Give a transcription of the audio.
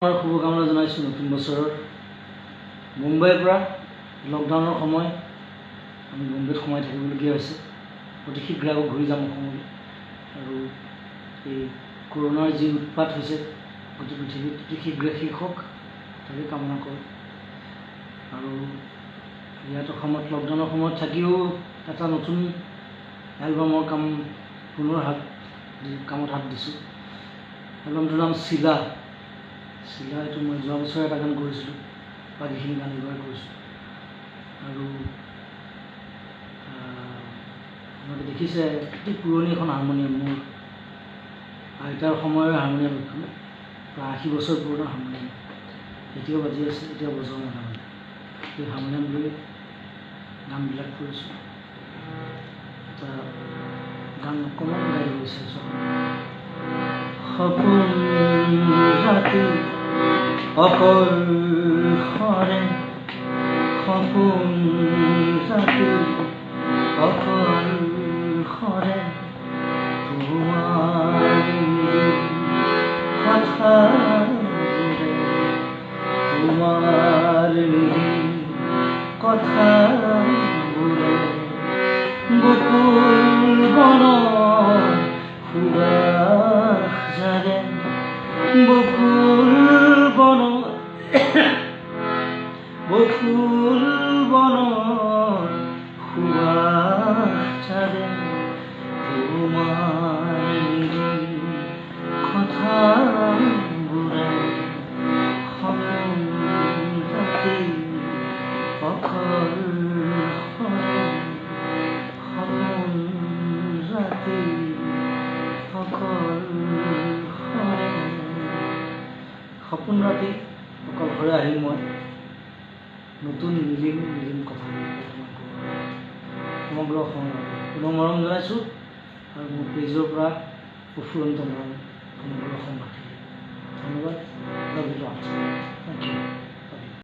শুভকামনা জনাইছোঁ নতুন বছৰৰ। মুম্বাইৰ পৰা লকডাউনৰ সময় আমি মুম্বাইত সোমাই থাকিবলগীয়া হৈছে। অতি শীঘ্ৰে আকৌ ঘূৰি যাম অসমলৈ। আৰু এই কৰোণাৰ যি উৎপাত হৈছে গোটেই পৃথিৱীত অতি শীঘ্ৰে শেষ হওক তাকে কামনা কৰোঁ। আৰু ইয়াত অসমত লকডাউনৰ সময়ত থাকিও এটা নতুন এলবামৰ পুনৰ কামত হাত দিছোঁ। এলবামটোৰ নাম চিলা। এইটো মই যোৱা বছৰে এটা গান কৰিছিলোঁ, বাকীখিনি গান এইবাৰ কৰিছোঁ। আৰু আপোনালোকে দেখিছে অতি পুৰণি এখন হাৰমনিয়াম, মোৰ আইতাৰ সময়ৰ হাৰমনিয়াম এখন, প্ৰায় 80 বছৰ পুৰণা হাৰমনিয়াম, এতিয়াও বাজি আছে, এতিয়াও বজোৱা নহয়। সেই হাৰমনিয়াম লৈ গানবিলাক কৰিছোঁ। এটা গান অকণমান গাই বিচাৰিছোঁ। সপোন ৰাতি অকল সৰে, সপোন ৰাতি অকল সৰে, তোমাৰ কথাবোৰে, তোমাৰ কথাবোৰে বকুল বনত সুবাস জাগে, বকুল বনত সুবাস জাগে, তোমাৰ কথাবোৰে সপোন ৰাতি অকল সৰে, সপোন ৰাতি অকল সৰে। সপোন ৰাতি অকল সৰে আহিম মই, নতুন মিলিম কথা সমগ্ৰ অসমলৈ পুনৰ মৰম জনাইছোঁ। আৰু মোৰ পেজৰ পৰা উফুৰন্ত মৰম সমগ্ৰ